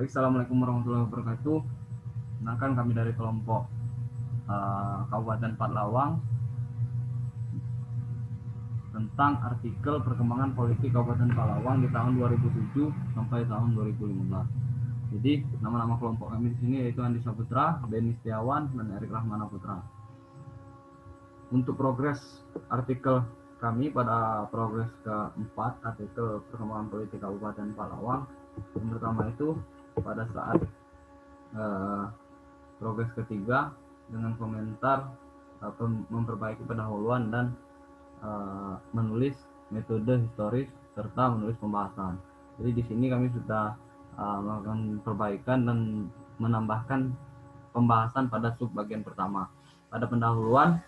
Baik, Assalamualaikum warahmatullahi wabarakatuh. Kenalkan kami dari kelompok Kabupaten Patlawang tentang artikel perkembangan politik Kabupaten Patlawang di tahun 2007 sampai tahun 2015. Jadi nama-nama kelompok kami di sini yaitu Andi Saputra, Denny Setiawan, dan Erik Rahmana Putra. Untuk progres artikel kami pada progres keempat artikel perkembangan politik Kabupaten Patlawang, yang pertama itu pada saat progres ketiga dengan komentar memperbaiki pendahuluan dan menulis metode historis serta menulis pembahasan. Jadi di sini kami sudah melakukan perbaikan dan menambahkan pembahasan pada sub bagian pertama. Pada pendahuluan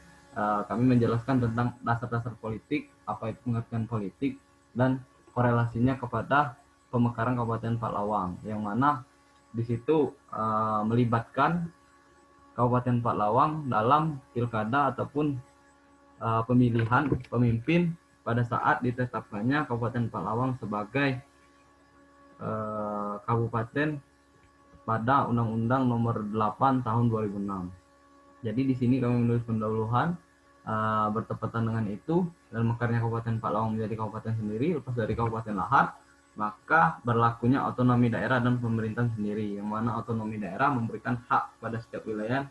kami menjelaskan tentang dasar-dasar politik, apa itu pengertian politik, dan korelasinya kepada pemekaran Kabupaten Patlawang, yang mana di situ melibatkan Kabupaten Patlawang dalam pilkada ataupun pemilihan pemimpin pada saat ditetapkannya Kabupaten Patlawang sebagai kabupaten pada Undang-Undang Nomor 8 Tahun 2006. Jadi di sini kami menulis pendahuluan bertepatan dengan itu, dan mekarnya Kabupaten Patlawang menjadi kabupaten sendiri lepas dari Kabupaten Lahad, maka berlakunya otonomi daerah dan pemerintahan sendiri, yang mana otonomi daerah memberikan hak pada setiap wilayah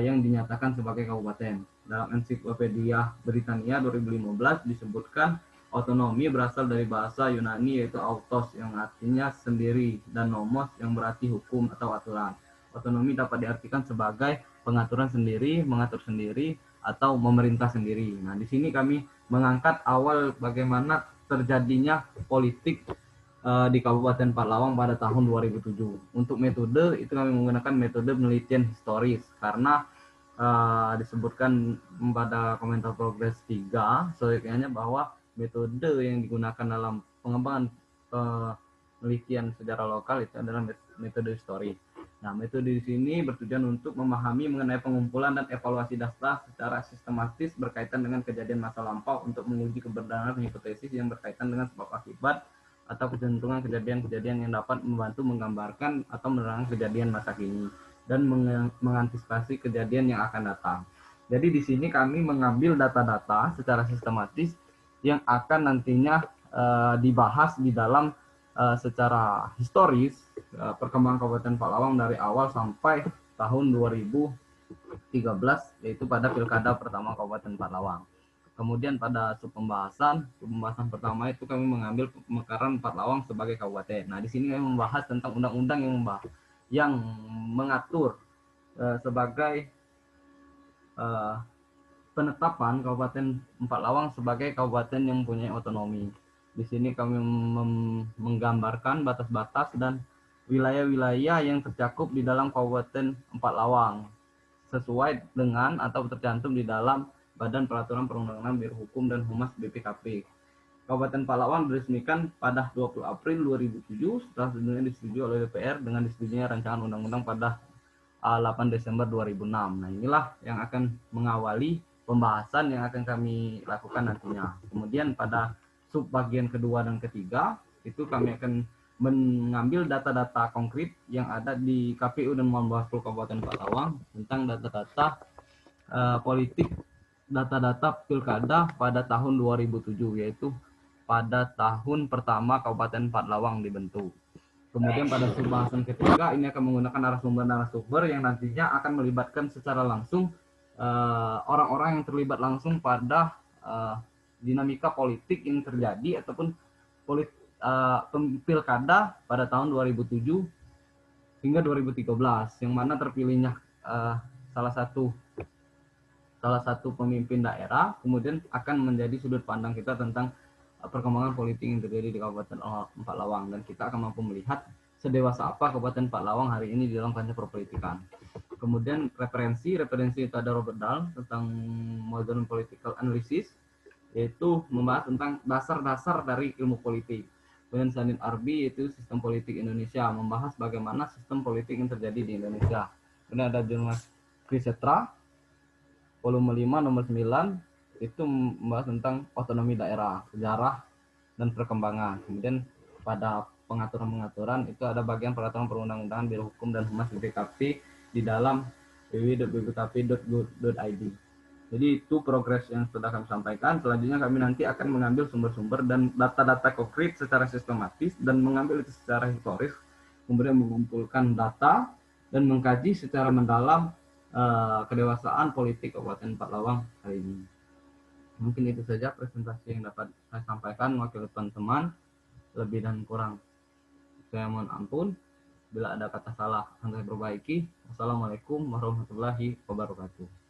yang dinyatakan sebagai kabupaten. Dalam Ensiklopedia Britania 2015 disebutkan otonomi berasal dari bahasa Yunani yaitu autos yang artinya sendiri dan nomos yang berarti hukum atau aturan. Otonomi dapat diartikan sebagai pengaturan sendiri, mengatur sendiri, atau memerintah sendiri. Nah, di sini kami mengangkat awal bagaimana terjadinya politik di Kabupaten Patlawang pada tahun 2007. Untuk metode itu kami menggunakan metode penelitian historis karena disebutkan pada komentar progres 3 seyogyanya bahwa metode yang digunakan dalam pengembangan penelitian sejarah lokal itu adalah metode historis. Nah, metode di sini bertujuan untuk memahami mengenai pengumpulan dan evaluasi data secara sistematis berkaitan dengan kejadian masa lampau untuk menguji kebenaran hipotesis yang berkaitan dengan sebab akibat atau kecenderungan kejadian-kejadian yang dapat membantu menggambarkan atau menerangkan kejadian masa kini dan mengantisipasi kejadian yang akan datang. Jadi di sini kami mengambil data-data secara sistematis yang akan nantinya dibahas di dalam secara historis perkembangan Kabupaten Patlawang dari awal sampai tahun 2013, yaitu pada pilkada pertama Kabupaten Patlawang. Kemudian pada pembahasan pertama itu kami mengambil pemekaran Patlawang sebagai kabupaten. Nah, di sini kami membahas tentang undang-undang yang mengatur sebagai penetapan Kabupaten Patlawang sebagai kabupaten yang mempunyai otonomi. Di sini kami menggambarkan batas-batas dan wilayah-wilayah yang tercakup di dalam Kabupaten Patlawang sesuai dengan atau tercantum di dalam Badan Peraturan Perundang-undangan Biro Hukum dan Humas BPKP. Kabupaten Patlawang diresmikan pada 20 April 2007 setelah sebelumnya disetujui oleh DPR dengan disetujuinya rancangan undang-undang pada 8 Desember 2006. Nah, inilah yang akan mengawali pembahasan yang akan kami lakukan nantinya. Kemudian pada sub bagian kedua dan ketiga itu kami akan mengambil data-data konkret yang ada di KPU dan Bawaslu Kabupaten Patlawang tentang data-data politik, data-data pilkada pada tahun 2007, yaitu pada tahun pertama Kabupaten Patlawang dibentuk. Kemudian pada pembahasan ketiga ini akan menggunakan narasumber yang nantinya akan melibatkan secara langsung orang-orang yang terlibat langsung pada dinamika politik yang terjadi ataupun pilkada pada tahun 2007 hingga 2013, yang mana terpilihnya salah satu pemimpin daerah kemudian akan menjadi sudut pandang kita tentang perkembangan politik yang terjadi di Kabupaten Patlawang, dan kita akan mampu melihat sedewasa apa Kabupaten Patlawang hari ini di dalam kancah perpolitikan. Kemudian referensi itu ada Robert Dahl tentang Modern Political Analysis, yaitu membahas tentang dasar-dasar dari ilmu politik. Kemudian Sanit Arbi yaitu Sistem Politik Indonesia, membahas bagaimana sistem politik yang terjadi di Indonesia. Kemudian ada jurnalis Krisetra volume 5 nomor 9 itu membahas tentang otonomi daerah, sejarah dan perkembangan. Kemudian pada pengaturan-pengaturan itu ada bagian peraturan perundang-undangan, biro hukum dan humas BPKP di dalam www.bpkp.go.id. Jadi itu progres yang sudah kami sampaikan. Selanjutnya kami nanti akan mengambil sumber-sumber dan data-data konkret secara sistematis dan mengambil itu secara historis, kemudian mengumpulkan data dan mengkaji secara mendalam kedewasaan politik Kabupaten Empat hari ini. Mungkin itu saja presentasi yang dapat saya sampaikan mewakili teman-teman. Lebih dan kurang saya mohon ampun. Bila ada kata salah akan saya perbaiki. Wassalamualaikum warahmatullahi wabarakatuh.